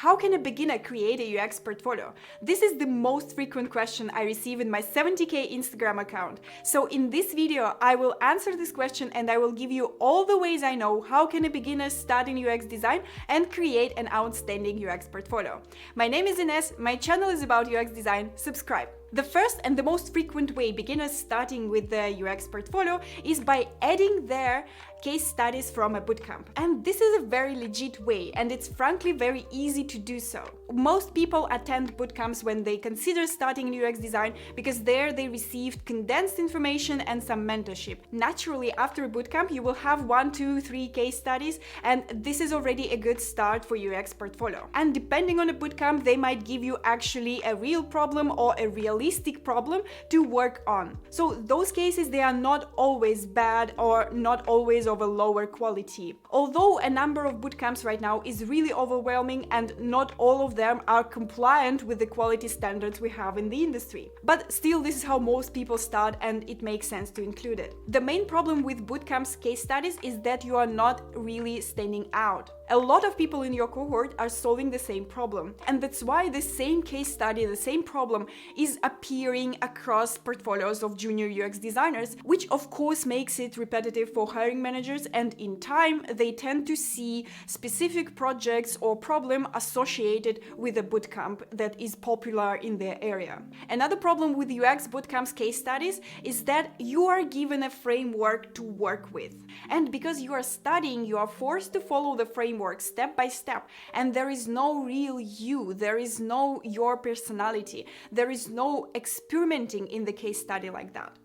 How can a beginner create a UX portfolio? This is the most frequent question I receive in my 70k Instagram account. So in this video, I will answer this question and I will give you all the ways I know how can a beginner start in UX design and create an outstanding UX portfolio. My name is Ines, my channel is about UX design, subscribe. The first and the most frequent way beginners starting with the UX portfolio is by adding their case studies from a bootcamp. And this is a very legit way, and it's frankly very easy to do so. Most people attend bootcamps when they consider starting in UX design because there they received condensed information and some mentorship. Naturally, after a bootcamp, you will have 1, 2, 3 case studies, and this is already a good start for UX portfolio. And depending on the bootcamp, they might give you actually a real problem or a realistic problem to work on. So those cases, they are not always bad or not always of a lower quality. Although a number of bootcamps right now is really overwhelming and not all of them are compliant with the quality standards we have in the industry. But still, this is how most people start and it makes sense to include it. The main problem with bootcamps case studies is that you are not really standing out. A lot of people in your cohort are solving the same problem, and that's why the same case study, the same problem is appearing across portfolios of junior UX designers, which of course makes it repetitive for hiring managers, and in time they tend to see specific projects or problem associated with a bootcamp that is popular in their area. Another problem with UX bootcamps case studies is that you are given a framework to work with, and because you are studying, you are forced to follow the framework step by step, and there is no real you, there is no your personality, there is no experimenting in the case study like that.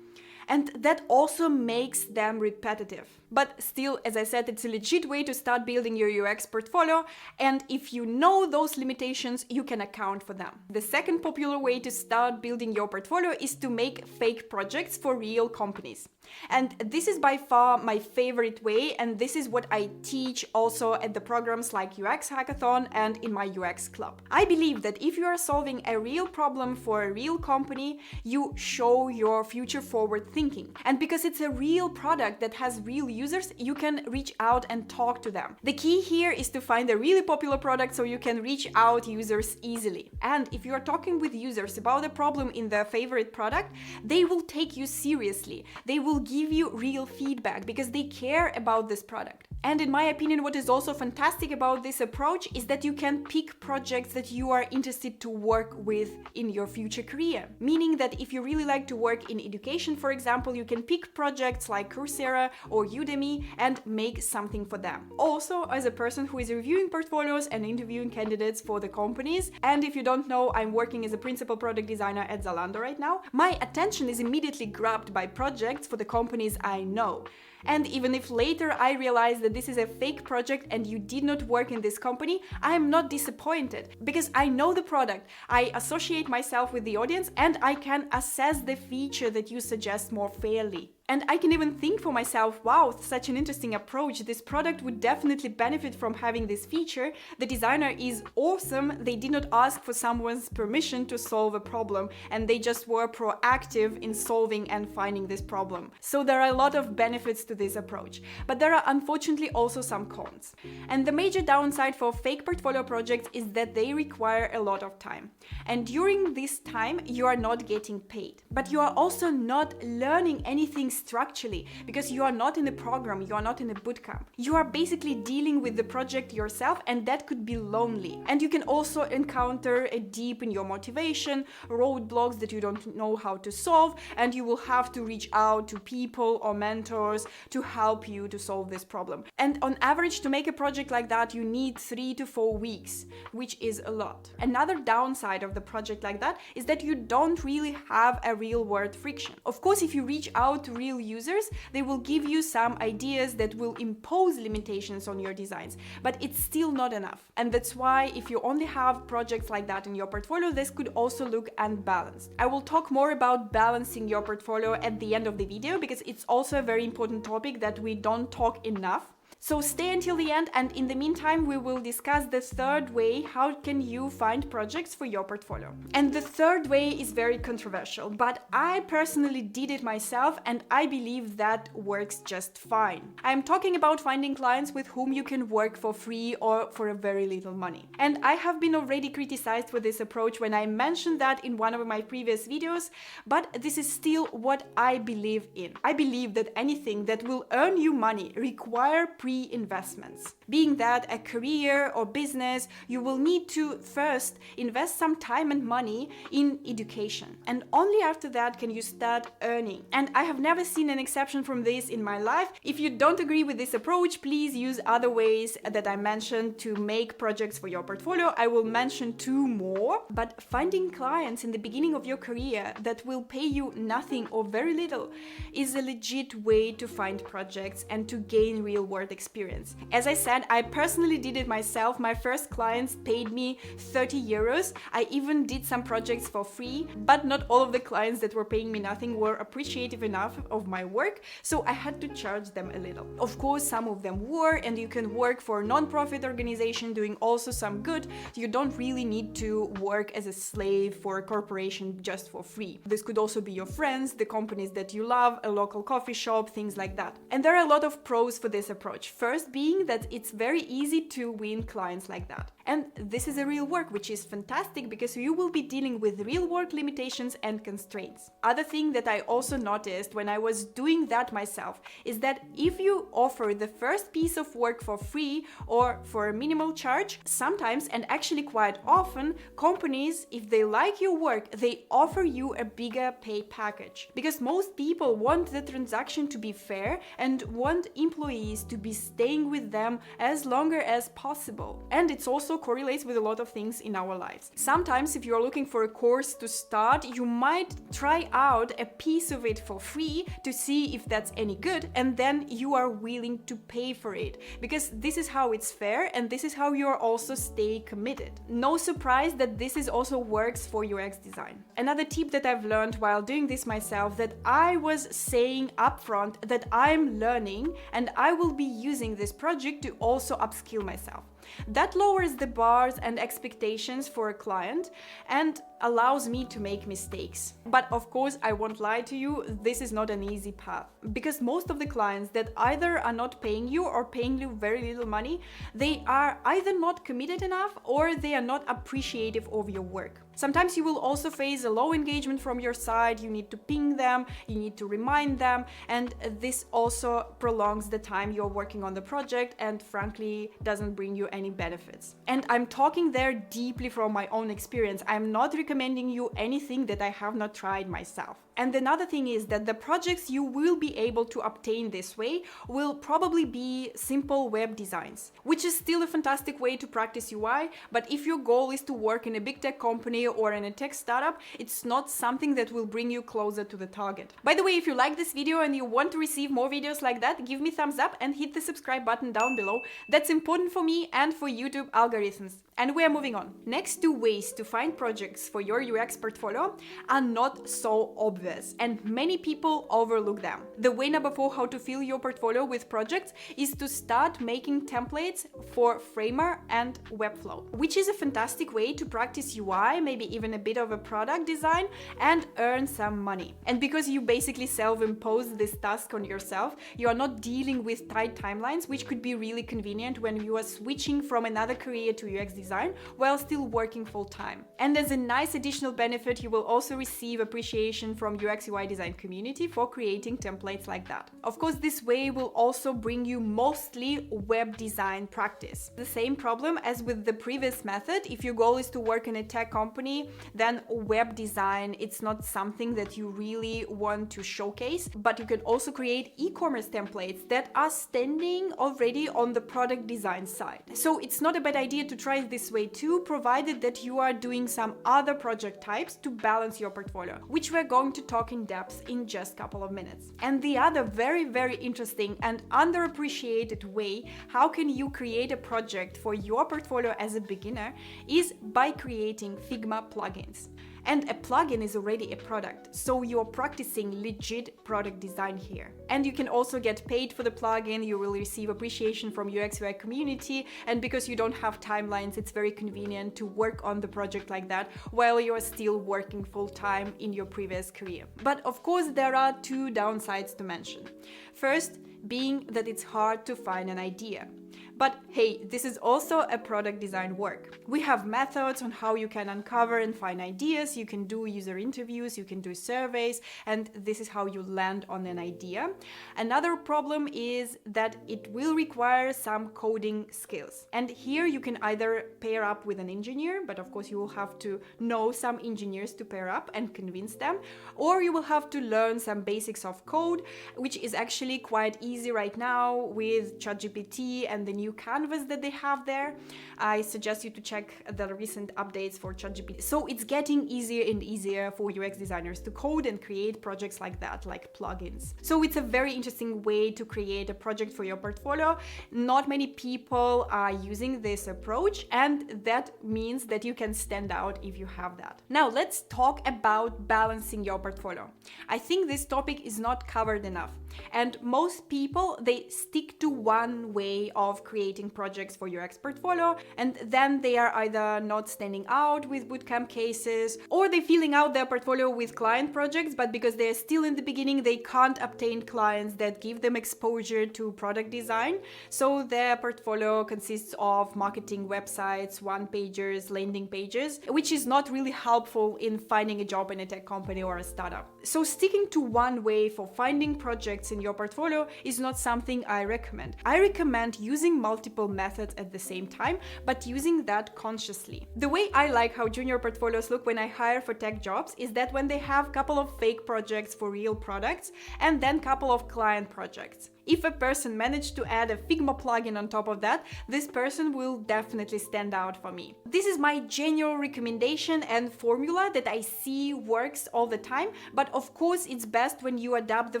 And that also makes them repetitive. But still, as I said, it's a legit way to start building your UX portfolio, and if you know those limitations, you can account for them. The second popular way to start building your portfolio is to make fake projects for real companies. And this is by far my favorite way, and this is what I teach also at the programs like UX Hackathon and in my UX Club. I believe that if you are solving a real problem for a real company, you show your future forward thinking. And because it's a real product that has real users, you can reach out and talk to them. The key here is to find a really popular product so you can reach out users easily. And if you are talking with users about a problem in their favorite product, they will take you seriously. They will give you real feedback because they care about this product. And in my opinion, what is also fantastic about this approach is that you can pick projects that you are interested to work with in your future career. Meaning that if you really like to work in education, for example, you can pick projects like Coursera or Udemy and make something for them. Also, as a person who is reviewing portfolios and interviewing candidates for the companies, and if you don't know, I'm working as a principal product designer at Zalando right now, my attention is immediately grabbed by projects for the companies I know. And even if later I realize that this is a fake project and you did not work in this company, I am not disappointed because I know the product, I associate myself with the audience, and I can assess the feature that you suggest more fairly. And I can even think for myself, wow, such an interesting approach. This product would definitely benefit from having this feature. The designer is awesome. They did not ask for someone's permission to solve a problem, and they just were proactive in solving and finding this problem. So there are a lot of benefits to this approach, but there are unfortunately also some cons. And the major downside for fake portfolio projects is that they require a lot of time. And during this time, you are not getting paid, but you are also not learning anything structurally because you are not in a program, you are not in a bootcamp. You are basically dealing with the project yourself, and that could be lonely. And you can also encounter a dip in your motivation, roadblocks that you don't know how to solve, and you will have to reach out to people or mentors to help you to solve this problem. And on average, to make a project like that, you need 3 to 4 weeks, which is a lot. Another downside of the project like that is that you don't really have a real world friction. Of course, if you reach out to real users, they will give you some ideas that will impose limitations on your designs, but it's still not enough. And that's why if you only have projects like that in your portfolio, this could also look unbalanced. I will talk more about balancing your portfolio at the end of the video because it's also a very important topic that we don't talk enough. So stay until the end, and in the meantime we will discuss the third way how can you find projects for your portfolio. And the third way is very controversial, but I personally did it myself and I believe that works just fine. I'm talking about finding clients with whom you can work for free or for a very little money. And I have been already criticized for this approach when I mentioned that in one of my previous videos, but this is still what I believe in. I believe that anything that will earn you money require pre-investments. Being that a career or business, you will need to first invest some time and money in education. And only after that can you start earning. And I have never seen an exception from this in my life. If you don't agree with this approach, please use other ways that I mentioned to make projects for your portfolio. I will mention 2 more. But finding clients in the beginning of your career that will pay you nothing or very little is a legit way to find projects and to gain real-world experience. As I said, I personally did it myself. My first clients paid me 30 euros. I even did some projects for free, but not all of the clients that were paying me nothing were appreciative enough of my work, so I had to charge them a little. Of course, some of them were, and you can work for a non-profit organization doing also some good. You don't really need to work as a slave for a corporation just for free. This could also be your friends, the companies that you love, a local coffee shop, things like that. And there are a lot of pros for this approach. First being that it's very easy to win clients like that. And this is a real work, which is fantastic because you will be dealing with real work limitations and constraints. Other thing that I also noticed when I was doing that myself is that if you offer the first piece of work for free or for a minimal charge, sometimes and actually quite often, companies, if they like your work, they offer you a bigger pay package. Because most people want the transaction to be fair and want employees to be staying with them as longer as possible. And it's also correlates with a lot of things in our lives. Sometimes if you're looking for a course to start, you might try out a piece of it for free to see if that's any good, and then you are willing to pay for it, because this is how it's fair and this is how you're also stay committed. No surprise that this is also works for UX design. Another tip that I've learned while doing this myself, that I was saying upfront that I'm learning and I will be using this project to also upskill myself. That lowers the bars and expectations for a client and allows me to make mistakes. But of course, I won't lie to you, this is not an easy path, because most of the clients that either are not paying you or paying you very little money, they are either not committed enough or they are not appreciative of your work. Sometimes you will also face a low engagement from your side, you need to ping them, you need to remind them, and this also prolongs the time you're working on the project and frankly doesn't bring you any benefits. And I'm talking there deeply from my own experience. I'm not recommending you anything that I have not tried myself. And another thing is that the projects you will be able to obtain this way will probably be simple web designs, which is still a fantastic way to practice UI, but if your goal is to work in a big tech company or in a tech startup, it's not something that will bring you closer to the target. By the way, if you like this video and you want to receive more videos like that, give me thumbs up and hit the subscribe button down below. That's important for me and for YouTube algorithms. And we are moving on. Next 2 ways to find projects for your UX portfolio are not so obvious, and many people overlook them. The way number 4 how to fill your portfolio with projects is to start making templates for Framer and Webflow, which is a fantastic way to practice UI, maybe even a bit of a product design, and earn some money. And because you basically self-impose this task on yourself, you are not dealing with tight timelines, which could be really convenient when you are switching from another career to UX design while still working full-time. And as a nice additional benefit, you will also receive appreciation from UX UI design community for creating templates like that. Of course, this way will also bring you mostly web design practice. The same problem as with the previous method. If your goal is to work in a tech company, then web design, it's not something that you really want to showcase, but you can also create e-commerce templates that are standing already on the product design side. So it's not a bad idea to try this way too, provided that you are doing some other project types to balance your portfolio, which we're going to talk in depth in just a couple of minutes. And the other very interesting and underappreciated way how can you create a project for your portfolio as a beginner is by creating Figma plugins. And a plugin is already a product, so you're practicing legit product design here. And you can also get paid for the plugin, you will receive appreciation from UX UI community, and because you don't have timelines, it's very convenient to work on the project like that while you're still working full-time in your previous career. But of course, there are two downsides to mention. First, being that it's hard to find an idea. But hey, this is also a product design work. We have methods on how you can uncover and find ideas, you can do user interviews, you can do surveys, and this is how you land on an idea. Another problem is that it will require some coding skills. And here you can either pair up with an engineer, but of course you will have to know some engineers to pair up and convince them, or you will have to learn some basics of code, which is actually quite easy right now with ChatGPT and the new canvas that they have there. I suggest you to check the recent updates for ChatGPT. So it's getting easier and easier for UX designers to code and create projects like that, like plugins. So it's a very interesting way to create a project for your portfolio. Not many people are using this approach, and that means that you can stand out if you have that. Now let's talk about balancing your portfolio. I think this topic is not covered enough, and most people, they stick to one way of creating projects for your UX portfolio, and then they are either not standing out with bootcamp cases, or they're filling out their portfolio with client projects, but because they're still in the beginning, they can't obtain clients that give them exposure to product design. So their portfolio consists of marketing websites, one-pagers, landing pages, which is not really helpful in finding a job in a tech company or a startup. So sticking to one way for finding projects in your portfolio is not something I recommend. I recommend using multiple methods at the same time, but using that consciously. The way I like how junior portfolios look when I hire for tech jobs is that when they have a couple of fake projects for real products and then a couple of client projects. If a person managed to add a Figma plugin on top of that, this person will definitely stand out for me. This is my general recommendation and formula that I see works all the time, but of course it's best when you adapt the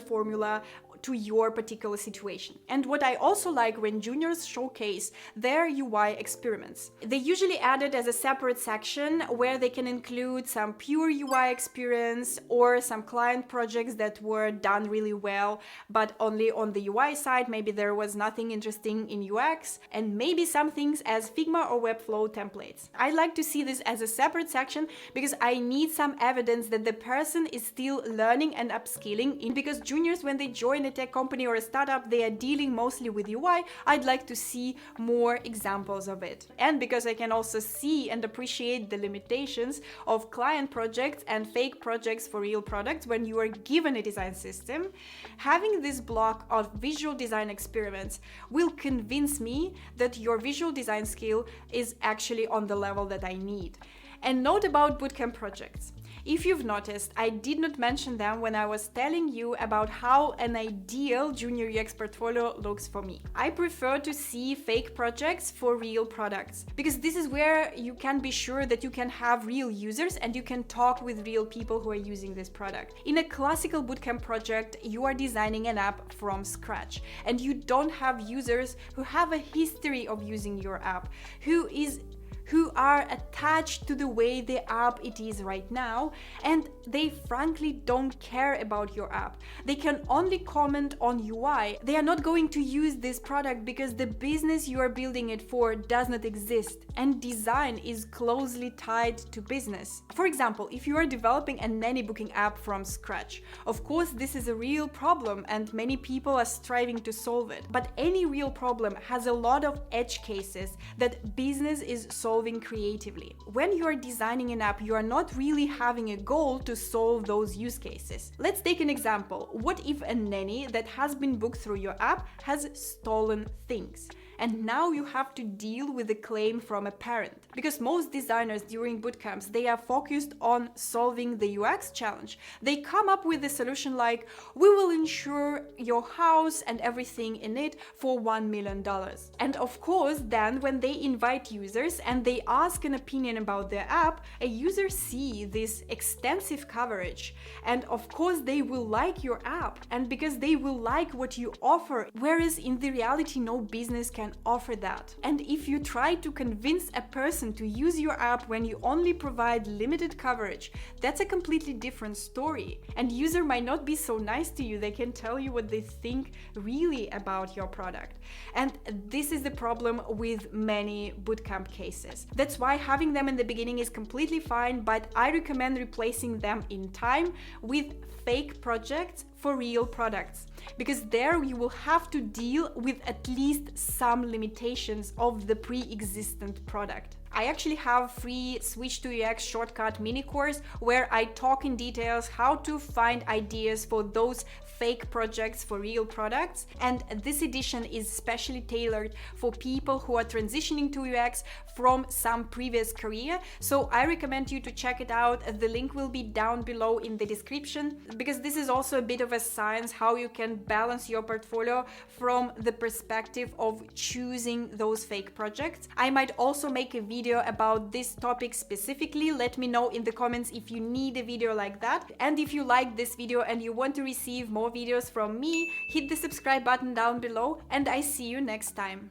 formula to your particular situation. And what I also like when juniors showcase their UI experiments. They usually add it as a separate section where they can include some pure UI experience or some client projects that were done really well, but only on the UI side. Maybe there was nothing interesting in UX, and maybe some things as Figma or Webflow templates. I like to see this as a separate section because I need some evidence that the person is still learning and upskilling. Because juniors, when they join a tech company or a startup, they are dealing mostly with UI. I'd like to see more examples of it. And because I can also see and appreciate the limitations of client projects and fake projects for real products when you are given a design system, having this block of visual design experiments will convince me that your visual design skill is actually on the level that I need. And note about bootcamp projects. If you've noticed, I did not mention them when I was telling you about how an ideal junior UX portfolio looks for me. I prefer to see fake projects for real products, because this is where you can be sure that you can have real users and you can talk with real people who are using this product. In a classical bootcamp project, you are designing an app from scratch, and you don't have users who have a history of using your app, who are attached to the way the app it is right now, and they frankly don't care about your app. They can only comment on UI. They are not going to use this product because the business you are building it for does not exist, and design is closely tied to business. For example, if you are developing a nanny booking app from scratch, of course this is a real problem and many people are striving to solve it. But any real problem has a lot of edge cases that business is solving creatively. When you are designing an app, you are not really having a goal to solve those use cases. Let's take an example. What if a nanny that has been booked through your app has stolen things? And now you have to deal with a claim from a parent. Because most designers during bootcamps, they are focused on solving the UX challenge. They come up with a solution like, we will insure your house and everything in it for $1 million. And of course, then when they invite users and they ask an opinion about their app, a user sees this extensive coverage. And of course, they will like your app. And because they will like what you offer, whereas in the reality, no business can can offer that. And if you try to convince a person to use your app when you only provide limited coverage, that's a completely different story. And user might not be so nice to you, they can tell you what they think really about your product. And this is the problem with many bootcamp cases. That's why having them in the beginning is completely fine, but I recommend replacing them in time with fake projects for real products, because there you will have to deal with at least some limitations of the pre-existent product. I actually have free Switch to UX shortcut mini course where I talk in details how to find ideas for those fake projects for real products, and this edition is specially tailored for people who are transitioning to UX from some previous career. So I recommend you to check it out. The link will be down below in the description, because this is also a bit of a science how you can balance your portfolio from the perspective of choosing those fake projects. I might also make a video about this topic specifically. Let me know in the comments if you need a video like that. And if you like this video and you want to receive more videos from me, hit the subscribe button down below, and I see you next time.